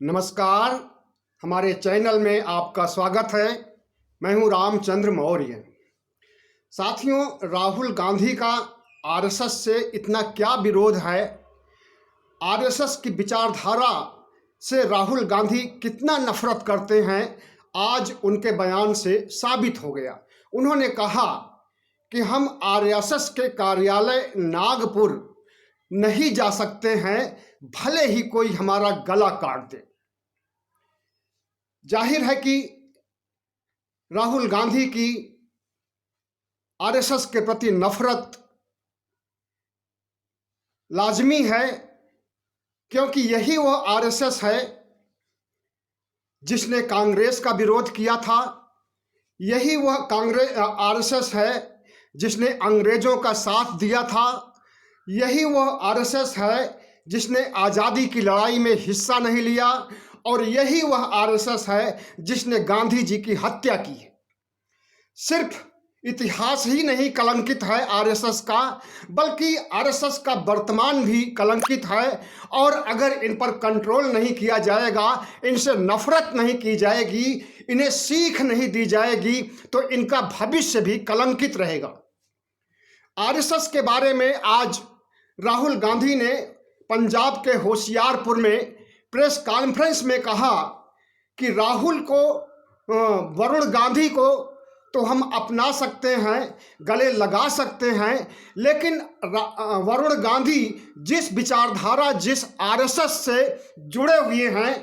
नमस्कार। हमारे चैनल में आपका स्वागत है। मैं हूं रामचंद्र मौर्य। साथियों, राहुल गांधी का आरएसएस से इतना क्या विरोध है, आरएसएस की विचारधारा से राहुल गांधी कितना नफरत करते हैं, आज उनके बयान से साबित हो गया। उन्होंने कहा कि हम आरएसएस के कार्यालय नागपुर नहीं जा सकते हैं, भले ही कोई हमारा गला काट दे। जाहिर है कि राहुल गांधी की आरएसएस के प्रति नफरत लाजमी है, क्योंकि यही वो आरएसएस है जिसने कांग्रेस का विरोध किया था। यही वह आरएसएस है जिसने अंग्रेजों का साथ दिया था। यही वह आरएसएस है जिसने आज़ादी की लड़ाई में हिस्सा नहीं लिया। और यही वह आरएसएस है जिसने गांधी जी की हत्या की है। सिर्फ इतिहास ही नहीं कलंकित है आरएसएस का, बल्कि आरएसएस का वर्तमान भी कलंकित है। और अगर इन पर कंट्रोल नहीं किया जाएगा, इनसे नफरत नहीं की जाएगी, इन्हें सीख नहीं दी जाएगी, तो इनका भविष्य भी कलंकित रहेगा। आरएसएस के बारे में आज राहुल गांधी ने पंजाब के होशियारपुर में प्रेस कॉन्फ्रेंस में कहा कि राहुल को, वरुण गांधी को तो हम अपना सकते हैं, गले लगा सकते हैं, लेकिन वरुण गांधी जिस विचारधारा, जिस आरएसएस से जुड़े हुए हैं,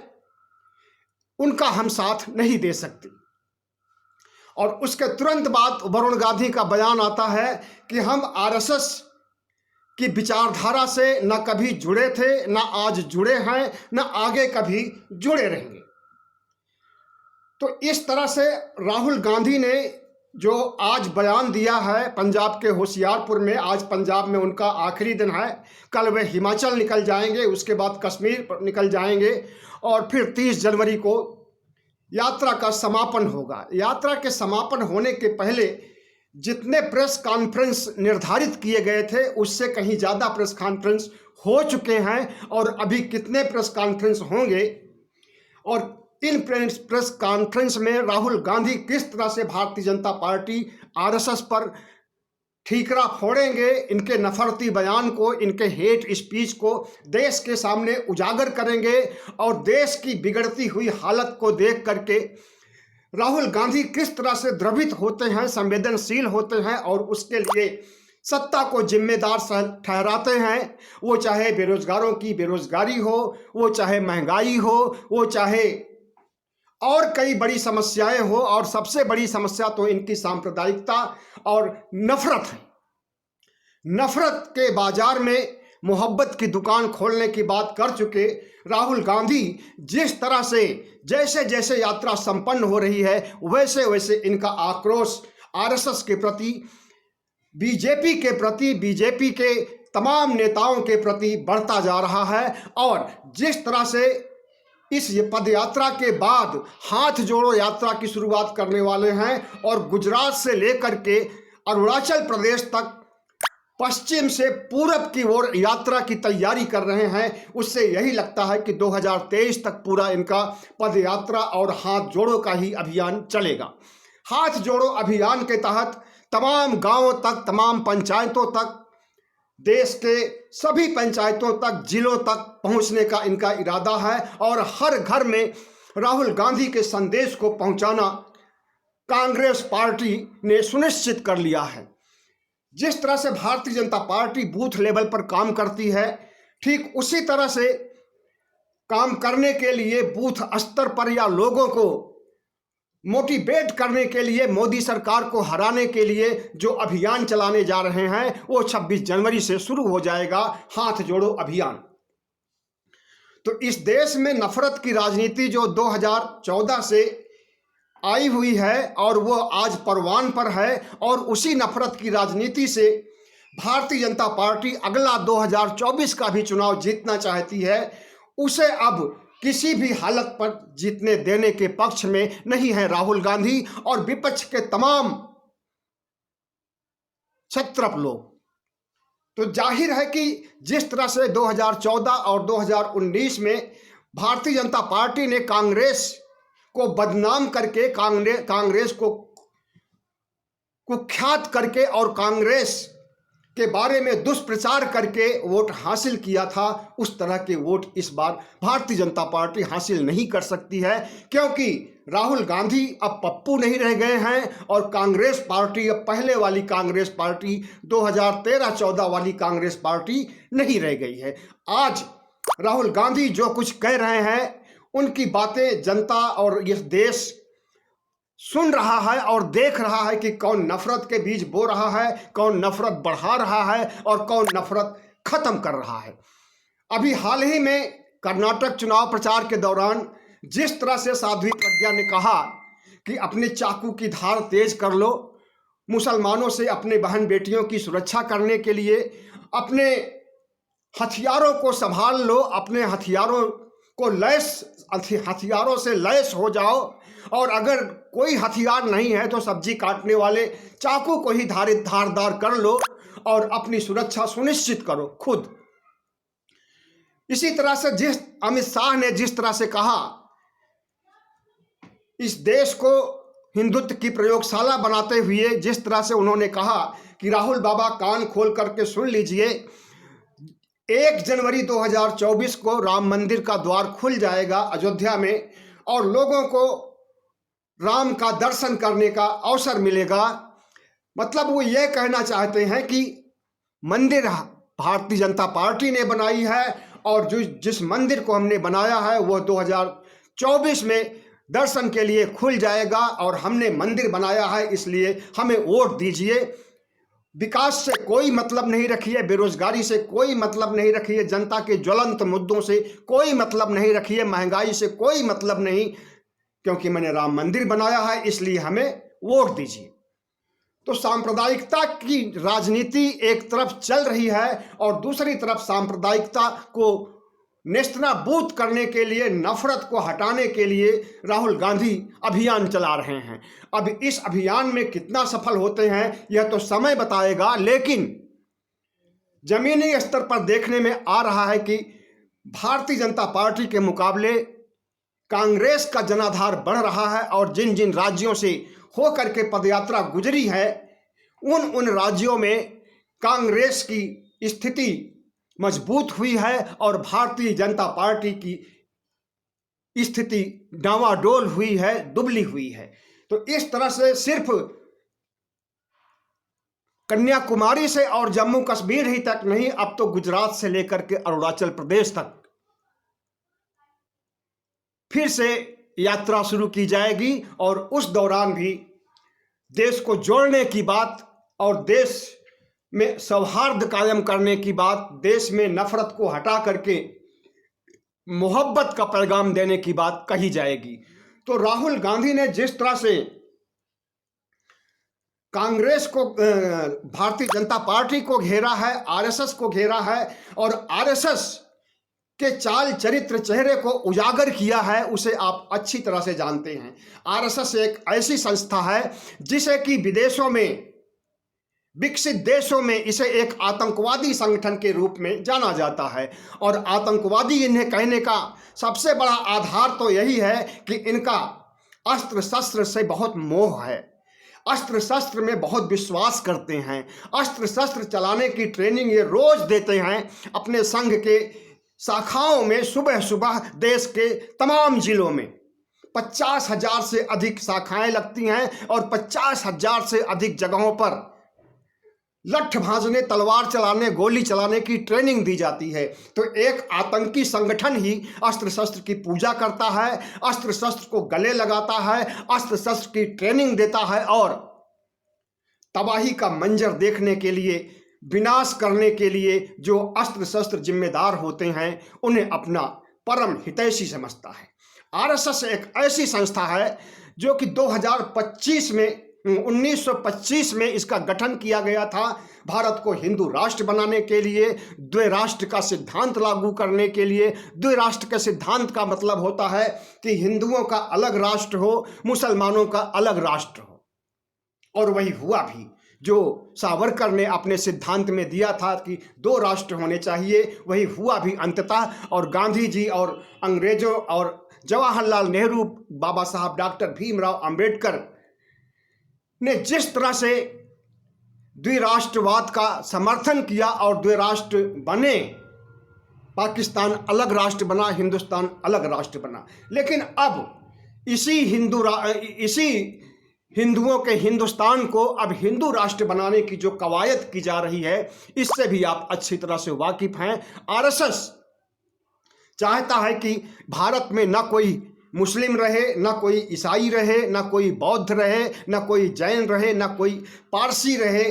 उनका हम साथ नहीं दे सकते। और उसके तुरंत बाद वरुण गांधी का बयान आता है कि हम आरएसएस की विचारधारा से न कभी जुड़े थे, न आज जुड़े हैं, न आगे कभी जुड़े रहेंगे। तो इस तरह से राहुल गांधी ने जो आज बयान दिया है पंजाब के होशियारपुर में, आज पंजाब में उनका आखिरी दिन है, कल वे हिमाचल निकल जाएंगे, उसके बाद कश्मीर निकल जाएंगे और फिर 30 जनवरी को यात्रा का समापन होगा। यात्रा के समापन होने के पहले जितने प्रेस कॉन्फ्रेंस निर्धारित किए गए थे, उससे कहीं ज़्यादा प्रेस कॉन्फ्रेंस हो चुके हैं और अभी कितने प्रेस कॉन्फ्रेंस होंगे। और इन प्रेस कॉन्फ्रेंस में राहुल गांधी किस तरह से भारतीय जनता पार्टी आरएसएस पर ठीकरा फोड़ेंगे, इनके नफरती बयान को, इनके हेट स्पीच को देश के सामने उजागर करेंगे। और देश की बिगड़ती हुई हालत को देख करके राहुल गांधी किस तरह से द्रवित होते हैं, संवेदनशील होते हैं और उसके लिए सत्ता को जिम्मेदार ठहराते हैं। वो चाहे बेरोजगारों की बेरोजगारी हो, वो चाहे महंगाई हो, वो चाहे और कई बड़ी समस्याएं हो, और सबसे बड़ी समस्या तो इनकी सांप्रदायिकता और नफरत है। नफरत के बाजार में मोहब्बत की दुकान खोलने की बात कर चुके राहुल गांधी जिस तरह से जैसे जैसे यात्रा संपन्न हो रही है, वैसे वैसे इनका आक्रोश आरएसएस के प्रति, बीजेपी के प्रति, बीजेपी के तमाम नेताओं के प्रति बढ़ता जा रहा है। और जिस तरह से इस पदयात्रा के बाद हाथ जोड़ो यात्रा की शुरुआत करने वाले हैं और गुजरात से लेकर के अरुणाचल प्रदेश तक, पश्चिम से पूरब की ओर यात्रा की तैयारी कर रहे हैं, उससे यही लगता है कि 2023 तक पूरा इनका पदयात्रा और हाथ जोड़ो का ही अभियान चलेगा। हाथ जोड़ो अभियान के तहत तमाम गांवों तक, तमाम पंचायतों तक, देश के सभी पंचायतों तक, जिलों तक पहुंचने का इनका इरादा है और हर घर में राहुल गांधी के संदेश को पहुंचाना कांग्रेस पार्टी ने सुनिश्चित कर लिया है। जिस तरह से Bharatiya Janata party booth level पर काम करती है, ठीक उसी तरह से काम करने के लिए बूथ स्तर पर या लोगों को मोटिवेट करने के लिए, मोदी सरकार को हराने के लिए जो अभियान चलाने जा रहे हैं, वो 26 जनवरी से शुरू हो जाएगा, हाथ जोड़ो अभियान। तो इस देश में नफरत की राजनीति जो 2014 से आई हुई है और वो आज परवान पर है, और उसी नफरत की राजनीति से भारतीय जनता पार्टी अगला 2024 का भी चुनाव जीतना चाहती है। उसे अब किसी भी हालत पर जीतने देने के पक्ष में नहीं है राहुल गांधी और विपक्ष के तमाम क्षत्रप लोग। तो जाहिर है कि जिस तरह से 2014 और 2019 में भारतीय जनता पार्टी ने कांग्रेस को बदनाम करके, कांग्रेस को कुख्यात करके और कांग्रेस के बारे में दुष्प्रचार करके वोट हासिल किया था, उस तरह के वोट इस बार भारतीय जनता पार्टी हासिल नहीं कर सकती है, क्योंकि राहुल गांधी अब पप्पू नहीं रह गए हैं और कांग्रेस पार्टी अब पहले वाली कांग्रेस पार्टी 2013-14 वाली कांग्रेस पार्टी नहीं रह गई है। आज राहुल गांधी जो कुछ कह रहे हैं, उनकी बातें जनता और यह देश सुन रहा है और देख रहा है कि कौन नफरत के बीज बो रहा है, कौन नफरत बढ़ा रहा है और कौन नफरत खत्म कर रहा है। अभी हाल ही में कर्नाटक चुनाव प्रचार के दौरान जिस तरह से साध्वी प्रज्ञा ने कहा कि अपने चाकू की धार तेज कर लो, मुसलमानों से अपने बहन बेटियों की सुरक्षा करने के लिए अपने हथियारों को संभाल लो, अपने हथियारों से लैस हो जाओ, और अगर कोई हथियार नहीं है तो सब्जी काटने वाले चाकू को ही धारदार कर लो और अपनी सुरक्षा सुनिश्चित करो खुद। इसी तरह से जिस अमित शाह ने जिस तरह से कहा, इस देश को हिंदुत्व की प्रयोगशाला बनाते हुए जिस तरह से उन्होंने कहा कि राहुल बाबा कान खोल करके सुन लीजिए, 1 जनवरी 2024 को राम मंदिर का द्वार खुल जाएगा अयोध्या में और लोगों को राम का दर्शन करने का अवसर मिलेगा। मतलब वो ये कहना चाहते हैं कि मंदिर भारतीय जनता पार्टी ने बनाई है और जिस मंदिर को हमने बनाया है वो 2024 में दर्शन के लिए खुल जाएगा और हमने मंदिर बनाया है, इसलिए हमें वोट दीजिए। विकास से कोई मतलब नहीं रखिए, बेरोजगारी से कोई मतलब नहीं रखिए, जनता के ज्वलंत मुद्दों से कोई मतलब नहीं रखिए, महंगाई से कोई मतलब नहीं, क्योंकि मैंने राम मंदिर बनाया है इसलिए हमें वोट दीजिए। तो सांप्रदायिकता की राजनीति एक तरफ चल रही है और दूसरी तरफ सांप्रदायिकता को नेस्तनाबूद करने के लिए, नफरत को हटाने के लिए राहुल गांधी अभियान चला रहे हैं। अब इस अभियान में कितना सफल होते हैं यह तो समय बताएगा, लेकिन जमीनी स्तर पर देखने में आ रहा है कि भारतीय जनता पार्टी के मुकाबले कांग्रेस का जनाधार बढ़ रहा है और जिन जिन राज्यों से होकर के पदयात्रा गुजरी है उन राज्यों में कांग्रेस की स्थिति मजबूत हुई है और भारतीय जनता पार्टी की स्थिति डावाडोल हुई है, दुबली हुई है। तो इस तरह से सिर्फ कन्याकुमारी से और जम्मू कश्मीर ही तक नहीं, अब तो गुजरात से लेकर के अरुणाचल प्रदेश तक फिर से यात्रा शुरू की जाएगी और उस दौरान भी देश को जोड़ने की बात और देश में सौहार्द कायम करने की बात, देश में नफरत को हटा करके मोहब्बत का पैगाम देने की बात कही जाएगी। तो राहुल गांधी ने जिस तरह से कांग्रेस को, भारतीय जनता पार्टी को घेरा है, आरएसएस को घेरा है और आरएसएस के चाल चरित्र चेहरे को उजागर किया है, उसे आप अच्छी तरह से जानते हैं। आरएसएस एक ऐसी संस्था है जिसे कि विदेशों में, विकसित देशों में इसे एक आतंकवादी संगठन के रूप में जाना जाता है और आतंकवादी इन्हें कहने का सबसे बड़ा आधार तो यही है कि इनका अस्त्र शस्त्र से बहुत मोह है, अस्त्र शस्त्र में बहुत विश्वास करते हैं, अस्त्र शस्त्र चलाने की ट्रेनिंग ये रोज देते हैं अपने संघ के शाखाओं में। सुबह सुबह देश के तमाम जिलों में 50,000 से अधिक शाखाएं लगती हैं और 50,000 से अधिक जगहों पर लठ भांजने, तलवार चलाने, गोली चलाने की ट्रेनिंग दी जाती है। तो एक आतंकी संगठन ही अस्त्र शस्त्र की पूजा करता है, अस्त्र शस्त्र को गले लगाता है, अस्त्र शस्त्र की ट्रेनिंग देता है और तबाही का मंजर देखने के लिए, विनाश करने के लिए जो अस्त्र शस्त्र जिम्मेदार होते हैं उन्हें अपना परम हितैषी समझता है। आरएसएस एक ऐसी संस्था है जो कि 1925 में इसका गठन किया गया था, भारत को हिंदू राष्ट्र बनाने के लिए, द्विराष्ट्र का सिद्धांत लागू करने के लिए। द्विराष्ट्र के सिद्धांत का मतलब होता है कि हिंदुओं का अलग राष्ट्र हो, मुसलमानों का अलग राष्ट्र हो, और वही हुआ भी। जो सावरकर ने अपने सिद्धांत में दिया था कि 2 राष्ट्र होने चाहिए, वही हुआ भी अंततः। और गांधी जी और अंग्रेजों और जवाहरलाल नेहरू, बाबा साहब डॉक्टर भीमराव अंबेडकर ने जिस तरह से द्विराष्ट्रवाद का समर्थन किया और द्विराष्ट्र बने, पाकिस्तान अलग राष्ट्र बना, हिंदुस्तान अलग राष्ट्र बना, लेकिन अब इसी हिंदुओं के हिंदुस्तान को अब हिंदू राष्ट्र बनाने की जो कवायद की जा रही है, इससे भी आप अच्छी तरह से वाकिफ हैं। आरएसएस चाहता है कि भारत में ना कोई मुस्लिम रहे, ना कोई ईसाई रहे, ना कोई बौद्ध रहे, ना कोई जैन रहे, ना कोई पारसी रहे,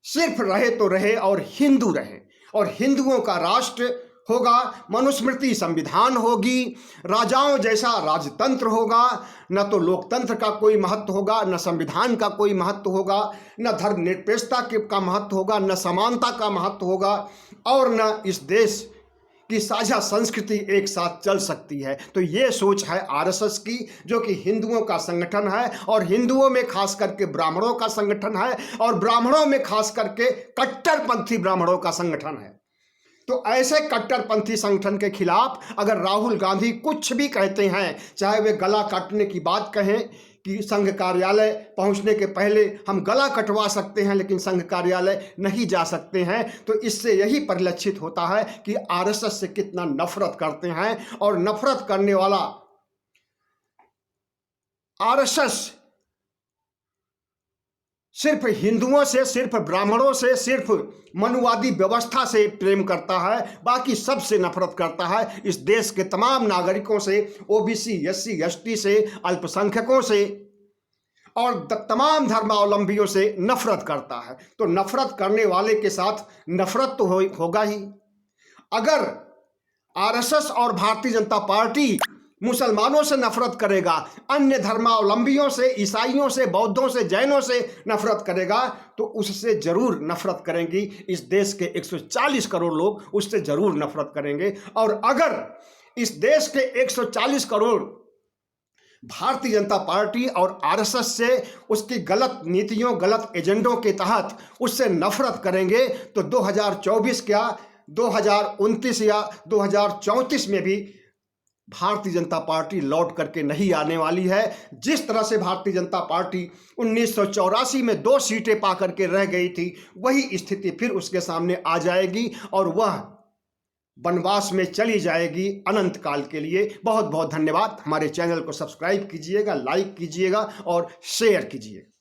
सिर्फ रहे तो रहे और हिंदू रहे। और हिंदुओं का राष्ट्र होगा, मनुस्मृति संविधान होगी, राजाओं जैसा राजतंत्र होगा, न तो लोकतंत्र का कोई महत्व होगा, न संविधान का कोई महत्व होगा, न धर्मनिरपेक्षता का महत्व होगा, न समानता का महत्व होगा, और न इस देश की साझा संस्कृति एक साथ चल सकती है। तो ये सोच है आरएसएस की, जो कि हिंदुओं का संगठन है और हिंदुओं में खास करके ब्राह्मणों का संगठन है और ब्राह्मणों में खास करके कट्टरपंथी ब्राह्मणों का संगठन है। तो ऐसे कट्टरपंथी संगठन के खिलाफ अगर राहुल गांधी कुछ भी कहते हैं, चाहे वे गला काटने की बात कहें कि संघ कार्यालय पहुंचने के पहले हम गला कटवा सकते हैं लेकिन संघ कार्यालय नहीं जा सकते हैं, तो इससे यही परिलक्षित होता है कि आरएसएस से कितना नफरत करते हैं। और नफरत करने वाला आरएसएस सिर्फ हिंदुओं से, सिर्फ ब्राह्मणों से, सिर्फ मनुवादी व्यवस्था से प्रेम करता है, बाकी सबसे नफरत करता है। इस देश के तमाम नागरिकों से, ओबीसी, एससी, एसटी से, अल्पसंख्यकों से और तमाम धर्मावलंबियों से नफरत करता है। तो नफरत करने वाले के साथ नफरत तो होगा ही। अगर आरएसएस और भारतीय जनता पार्टी मुसलमानों से नफरत करेगा, अन्य धर्मावलंबियों से, ईसाइयों से, बौद्धों से, जैनों से नफरत करेगा, तो उससे जरूर नफरत करेंगी इस देश के 140 करोड़ लोग, उससे जरूर नफरत करेंगे। और अगर इस देश के 140 करोड़ भारतीय जनता पार्टी और आरएसएस से उसकी गलत नीतियों, गलत एजेंडों के तहत उससे नफरत करेंगे, तो 2024 क्या 2029 या 2034 में भी भारतीय जनता पार्टी लौट करके नहीं आने वाली है। जिस तरह से भारतीय जनता पार्टी 1984 में 2 सीटें पा करके रह गई थी, वही स्थिति फिर उसके सामने आ जाएगी और वह वनवास में चली जाएगी अनंत काल के लिए। बहुत बहुत धन्यवाद। हमारे चैनल को सब्सक्राइब कीजिएगा, लाइक कीजिएगा और शेयर कीजिएगा।